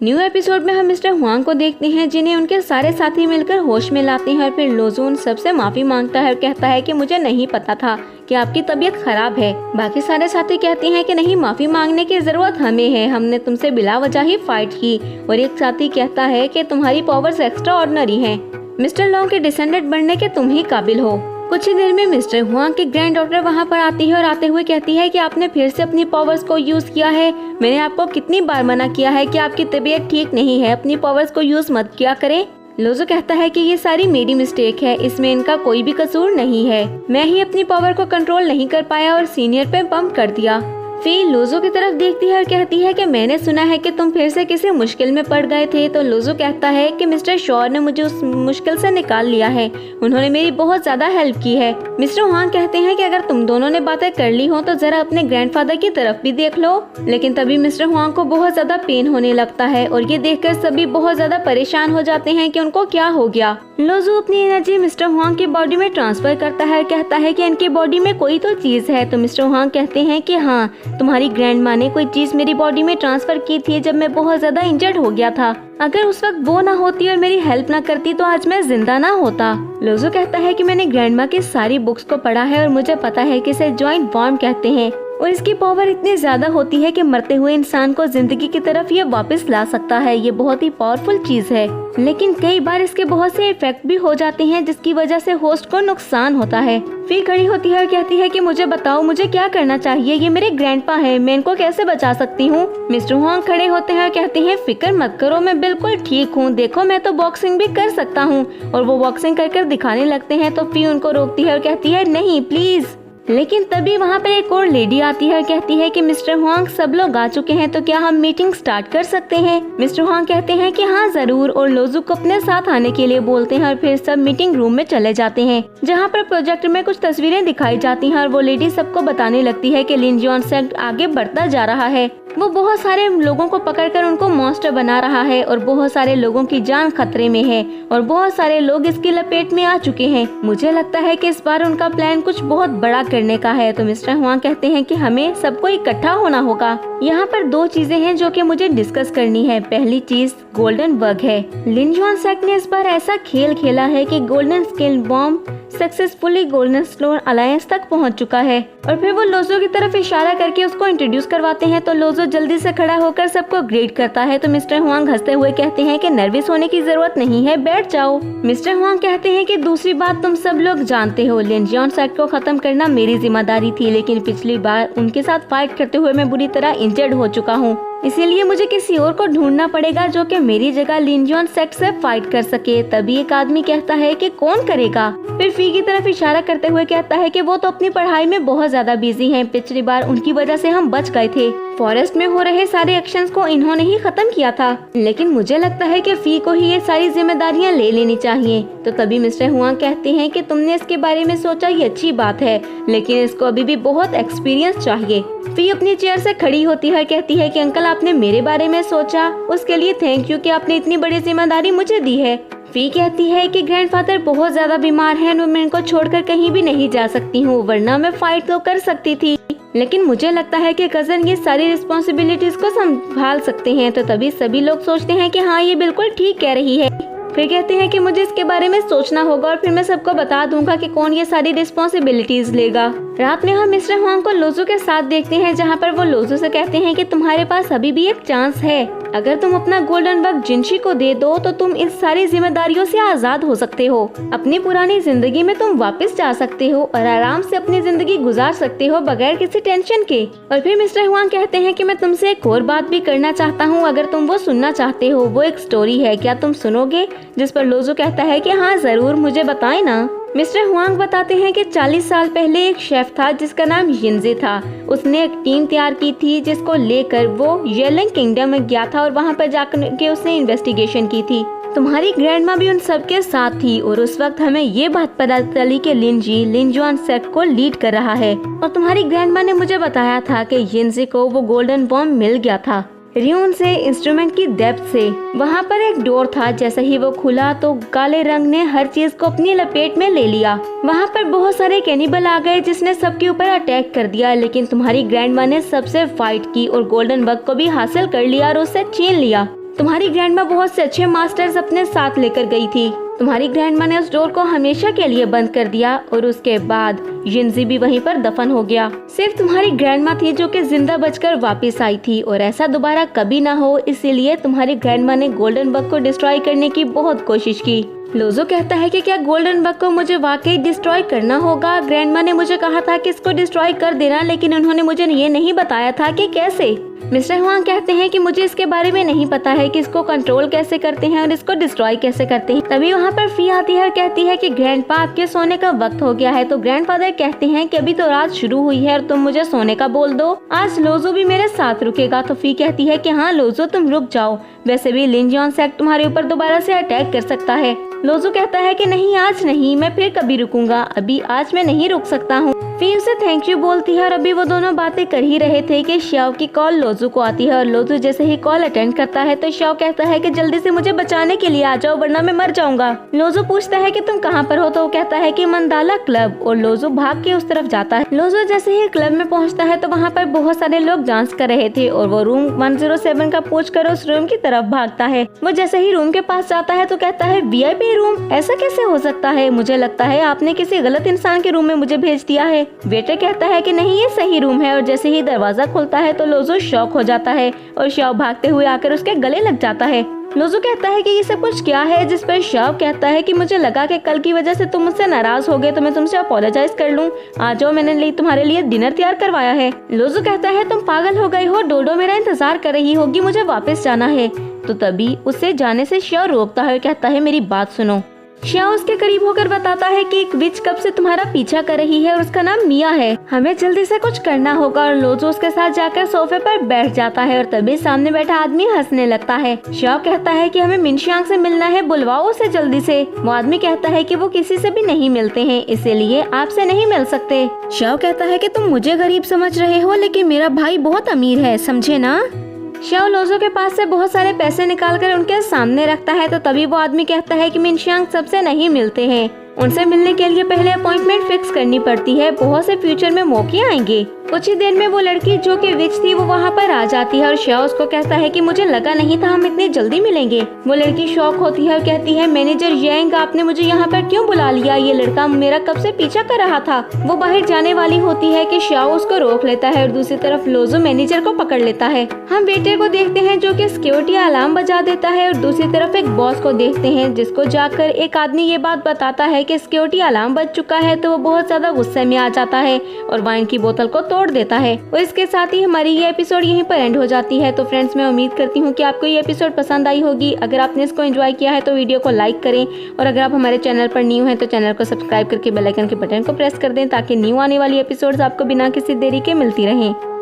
New episode में हम mister Huang को देखते हैं जिन्हें उनके सारे साथी मिलकर होश में लाते हैं और फिर लोजो उन सबसे माफी मांगता है और कहता है कि मुझे नहीं पता था कि आपकी तबीयत खराब है। बाकी सारे साथी कहते हैं कि नहीं, माफी मांगने की जरूरत हमें है, हमने तुमसे बिला वजह ही फाइट की। और एक साथी कहता है कि तुम्हारी पावर्स एक्स्ट्रा ऑर्डिनरी हैं, मिस्टर लॉन्ग के डिसेंडेंट बनने के तुम ही काबिल हो। कुछ ही देर में मिस्टर हुआंग की ग्रैंड डॉटर वहाँ पर आती है और आते हुए कहती है कि आपने फिर से अपनी पावर्स को यूज किया है। मैंने आपको कितनी बार मना किया है कि आपकी तबीयत ठीक नहीं है, अपनी पावर्स को यूज मत किया करें। लोजो कहता है कि ये सारी मेरी मिस्टेक है, इसमें इनका कोई भी कसूर नहीं है, मैं ही अपनी पावर को कंट्रोल नहीं कर पाया और सीनियर पे पंप कर दिया। फी लोजो की तरफ देखती है और कहती है कि मैंने सुना है कि तुम फिर से किसी मुश्किल में पड़ गए थे। तो लोजो कहता है कि मिस्टर शॉर ने मुझे उस मुश्किल से निकाल लिया है, उन्होंने मेरी बहुत ज्यादा हेल्प की है। मिस्टर हुआंग कहते हैं कि अगर तुम दोनों ने बातें कर ली हो तो जरा अपने ग्रैंडफादर की तरफ भी देख लो। लेकिन तभी मिस्टर हुआंग को बहुत ज्यादा पेन होने लगता है और ये देखकर सभी बहुत ज्यादा परेशान हो जाते हैं कि उनको क्या हो गया। लोजो अपनी एनर्जी मिस्टर हुआंग की बॉडी में ट्रांसफर करता है और कहता है कि इनकी बॉडी में कोई तो चीज है। तो मिस्टर हुआंग कहते हैं कि हाँ, तुम्हारी ग्रैंड माँ ने कोई चीज मेरी बॉडी में ट्रांसफर की थी जब मैं बहुत ज्यादा इंजर्ड हो गया था। अगर उस वक्त वो ना होती और मेरी हेल्प ना करती तो आज मैं जिंदा ना होता। लोजो कहता है कि मैंने ग्रैंड माँ की सारी बुक्स को पढ़ा है और मुझे पता है कि इसे जॉइंट बॉन्ड कहते हैं और इसकी पावर इतनी ज्यादा होती है कि मरते हुए इंसान को जिंदगी की तरफ ये वापस ला सकता है। ये बहुत ही पावरफुल चीज है, लेकिन कई बार इसके बहुत से इफेक्ट भी हो जाते हैं जिसकी वजह से होस्ट को नुकसान होता है। फी खड़ी होती है और कहती है कि मुझे बताओ, मुझे क्या करना चाहिए, ये मेरे ग्रैंडपा हैं, मैं इनको कैसे बचा सकती हूँ। मिस्टर हुआंग खड़े होते हैं और कहते हैं फिक्र मत करो, मैं बिल्कुल ठीक हूँ, देखो मैं तो बॉक्सिंग भी कर सकता हूँ। और वो बॉक्सिंग कर दिखाने लगते हैं। तो फी उनको रोकती है और कहती है नहीं प्लीज। लेकिन तभी वहाँ पर एक और लेडी आती है और कहती है कि मिस्टर हुआंग सब लोग आ चुके हैं, तो क्या हम मीटिंग स्टार्ट कर सकते हैं। मिस्टर हुआंग कहते हैं कि हाँ जरूर और लोजो को अपने साथ आने के लिए बोलते हैं और फिर सब मीटिंग रूम में चले जाते हैं जहाँ पर प्रोजेक्टर में कुछ तस्वीरें दिखाई जाती हैं और वो लेडी सबको बताने लगती है कि लिन जुआन सेक्ट आगे बढ़ता जा रहा है, वो बहुत सारे लोगों को पकड़कर उनको मॉन्स्टर बना रहा है और बहुत सारे लोगों की जान खतरे में है और बहुत सारे लोग इसकी लपेट में आ चुके हैं। मुझे लगता है कि इस बार उनका प्लान कुछ बहुत बड़ा करने का है। तो मिस्टर हुआंग कहते हैं कि हमें सबको इकट्ठा होना होगा। यहाँ पर दो चीजें हैं जो कि मुझे डिस्कस करनी है। पहली चीज गोल्डन बग है। लिन जुआन सेक्ट ने इस बार ऐसा खेल खेला है कि golden scale bomb successfully golden स्लोन अलायंस तक पहुंच चुका है। और फिर वो लोजो की तरफ इशारा करके उसको इंट्रोड्यूस करवाते हैं। तो लोजो जल्दी से खड़ा होकर सबको ग्रेट करता है। तो मिस्टर हुआंग हंसते हुए कहते हैं कि नर्वस होने की जरूरत नहीं है, बैठ जाओ। मिस्टर हुआंग कहते हैं कि दूसरी बात तुम सब लोग जानते हो, लिन जुआन सेक्ट को खत्म करना मेरी जिम्मेदारी थी, लेकिन पिछली बार उनके साथ फाइट करते हुए मैं बुरी तरह इंजर्ड हो चुका हूँ, इसीलिए मुझे किसी और को ढूंढना पड़ेगा जो कि मेरी जगह लिन जुआन सेक्ट से फाइट कर सके। तभी एक आदमी कहता है कि कौन करेगा। फिर फी की तरफ इशारा करते हुए कहता है कि वो तो अपनी पढ़ाई में बहुत ज्यादा बिजी हैं, पिछली बार उनकी वजह से हम बच गए थे। फॉरेस्ट में हो रहे सारे एक्शंस को इन्होंने ही खत्म किया था, लेकिन मुझे लगता है कि फी को ही ये सारी जिम्मेदारियां ले लेनी चाहिए। तो तभी मिस्टर हुआंग कहते हैं कि तुमने इसके बारे में सोचा, ये अच्छी बात है, लेकिन इसको अभी भी बहुत एक्सपीरियंस चाहिए। फी अपनी चेयर से खड़ी होती है, कहती है कि अंकल आपने मेरे बारे में सोचा, उसके लिए थैंक यू कि आपने इतनी बड़ी जिम्मेदारी मुझे दी है। फी कहती है कि ग्रैंडफादर बहुत ज्यादा बीमार हैं और मैं इनको छोड़कर कहीं भी नहीं जा सकती हूँ, वरना मैं फाइट तो कर सकती थी, लेकिन मुझे लगता है कि कजन ये सारी रिस्पॉन्सिबिलिटीज को संभाल सकते हैं। तो तभी सभी लोग सोचते हैं कि हाँ ये बिल्कुल ठीक कह रही है। फिर कहते हैं कि मुझे इसके बारे में सोचना होगा और फिर मैं सबको बता दूंगा कि कौन ये सारी रिस्पॉन्सिबिलिटीज लेगा। रात में हम मिस्टर हुआंग को लोजो के साथ देखते हैं जहाँ पर वो लोजो से कहते हैं कि तुम्हारे पास अभी भी एक चांस है, अगर तुम अपना गोल्डन बग जिनशी को दे दो तो तुम इस सारी जिम्मेदारियों से आजाद हो सकते हो, अपनी पुरानी जिंदगी में तुम वापस जा सकते हो और आराम से अपनी जिंदगी गुजार सकते हो बगैर किसी टेंशन के। और फिर मिस्टर हुआंग कहते हैं कि मैं तुमसे एक और बात भी करना चाहता हूँ, अगर तुम वो सुनना चाहते हो, वो एक स्टोरी है, क्या तुम सुनोगे। जिस पर लोजो कहता है कि हाँ जरूर, मुझे बताएं ना। मिस्टर हुआंग बताते हैं कि 40 साल पहले एक शेफ था जिसका नाम यिनजे था। उसने एक टीम तैयार की थी जिसको लेकर वो येलिंग किंगडम में गया था और वहाँ पर जाकर के उसने इन्वेस्टिगेशन की थी। तुम्हारी ग्रैंडमा भी उन सबके साथ थी और उस वक्त हमें ये बात पता चली कि लिन जुआन सेक्ट को लीड कर रहा है और तुम्हारी ग्रैंडमा ने मुझे बताया था कि यिनजे को वो गोल्डन बॉम्ब मिल गया था रियून से, इंस्ट्रूमेंट की डेप्थ से। वहाँ पर एक डोर था, जैसे ही वो खुला तो काले रंग ने हर चीज को अपनी लपेट में ले लिया। वहाँ पर बहुत सारे कैनिबल आ गए जिसने सबके ऊपर अटैक कर दिया, लेकिन तुम्हारी ग्रैंडमा ने सबसे फाइट की और गोल्डन बग को भी हासिल कर लिया और उससे छीन लिया। तुम्हारी ग्रैंडमा बहुत से अच्छे मास्टर्स अपने साथ लेकर गई थी। तुम्हारी ग्रैंडमा ने उस डोर को हमेशा के लिए बंद कर दिया और उसके बाद जिंजी भी वहीं पर दफन हो गया। सिर्फ तुम्हारी ग्रैंडमा थी जो कि जिंदा बचकर वापस आई थी और ऐसा दोबारा कभी ना हो, इसीलिए तुम्हारी ग्रैंडमा ने गोल्डन बग को डिस्ट्रॉय करने की बहुत कोशिश की। लोजो कहता है कि क्या गोल्डन बग को मुझे वाकई डिस्ट्रॉय करना होगा? ग्रैंडमा ने मुझे कहा था कि इसको डिस्ट्रॉय कर देना, लेकिन उन्होंने मुझे ये नहीं बताया था कि कैसे। मिस्टर हुआंग कहते हैं कि मुझे इसके बारे में नहीं पता है कि इसको कंट्रोल कैसे करते हैं और इसको डिस्ट्रॉय कैसे करते हैं। तभी वहाँ पर फी आती है और कहती है कि ग्रैंडपा आपके सोने का वक्त हो गया है। तो ग्रैंडफादर कहते हैं कि अभी तो रात शुरू हुई है और तुम मुझे सोने का बोल दो, आज लोजो भी मेरे साथ रुकेगा। तो फी कहती है कि हाँ लोजो तुम रुक जाओ, वैसे भी लिन जॉन सेक तुम्हारे ऊपर दोबारा से अटैक कर सकता है। लोजो कहता है कि नहीं आज नहीं, मैं फिर कभी रुकूंगा, अभी आज मैं नहीं रुक सकता हूँ। फी उसे थैंक यू बोलती है और अभी वो दोनों बातें कर ही रहे थे कि श्याओ की कॉल लोजो को आती है और लोजो जैसे ही कॉल अटेंड करता है तो श्याओ कहता है कि जल्दी से मुझे बचाने के लिए आ जाओ वरना मैं मर जाऊंगा। लोजो पूछता है कि तुम कहाँ पर हो, तो वो कहता है कि मंदाला क्लब, और लोजो भाग के उस तरफ जाता है। लोजो जैसे ही क्लब में पहुँचता है तो वहाँ पर बहुत सारे लोग डांस कर रहे थे और वो रूम 107 का पूछकर उस रूम की तरफ भागता है। वो जैसे ही रूम के पास जाता है तो कहता है VIP रूम, ऐसा कैसे हो सकता है? मुझे लगता है आपने किसी गलत इंसान के रूम में मुझे भेज दिया है। वेटर कहता है कि नहीं ये सही रूम है और जैसे ही दरवाजा खुलता है तो लोजो शॉक हो जाता है और श्याओ भागते हुए आकर उसके गले लग जाता है। लोजो कहता है कि ये सब कुछ क्या है, जिस पर श्याओ कहता है कि मुझे लगा कि कल की वजह से तुम मुझसे नाराज हो गए तो मैं तुमसे अपोलोजाइज कर लूं। आ जाओ, मैंने तुम्हारे लिए डिनर तैयार करवाया है। लोजो कहता है तुम पागल हो गए हो, डोडो मेरा इंतजार कर रही होगी, मुझे वापस जाना है। तो तभी उससे जाने से श्याओ रोकता है और कहता है मेरी बात सुनो। श्याओ उसके करीब होकर बताता है कि एक विच कब से तुम्हारा पीछा कर रही है और उसका नाम मिया है, हमें जल्दी से कुछ करना होगा। और लोजो उसके साथ जाकर सोफे पर बैठ जाता है और तभी सामने बैठा आदमी हंसने लगता है। श्याओ कहता है कि हमें मिनशियांग से मिलना है, बुलवाओ उसे जल्दी से। वो आदमी कहता है कि वो किसी से भी नहीं मिलते हैं, इसीलिए आपसे नहीं मिल सकते। श्याओ कहता है कि तुम मुझे गरीब समझ रहे हो, लेकिन मेरा भाई बहुत अमीर है, समझे ना। श्याओ लोजो के पास से बहुत सारे पैसे निकालकर उनके सामने रखता है तो तभी वो आदमी कहता है कि मिनशियांग सबसे नहीं मिलते हैं, उनसे मिलने के लिए पहले अपॉइंटमेंट फिक्स करनी पड़ती है, बहुत से फ्यूचर में मौके आएंगे। कुछ ही देर में वो लड़की जो कि विच थी वो वहाँ पर आ जाती है और श्याओ उसको कहता है कि मुझे लगा नहीं था हम इतनी जल्दी मिलेंगे। वो लड़की शॉक होती है और कहती है मैनेजर येंग आपने मुझे यहाँ पर क्यों बुला लिया, ये लड़का मेरा कब से पीछा कर रहा था। वो बाहर जाने वाली होती है कि श्याओ उसको रोक लेता है और दूसरी तरफ लोजो मैनेजर को पकड़ लेता है। हम वेटर को देखते हैं जो कि सिक्योरिटी अलार्म बजा देता है और दूसरी तरफ एक बॉस को देखते हैं जिसको जाकर एक आदमी ये बात बताता है कि सिक्योरिटी अलार्म बज चुका है। तो वो बहुत ज्यादा गुस्से में आ जाता है और वाइन की बोतल को तोड़ देता है और इसके साथ ही हमारी ये एपिसोड यहीं पर एंड हो जाती है। तो फ्रेंड्स मैं उम्मीद करती हूँ कि आपको ये एपिसोड पसंद आई होगी। अगर आपने इसको एंजॉय किया है तो वीडियो को लाइक करें और अगर आप हमारे चैनल पर न्यू हैं तो चैनल को सब्सक्राइब करके बेल आइकन के बटन को प्रेस कर दें ताकि न्यू आने वाली एपिसोड्स आपको बिना किसी देरी के मिलती रहें।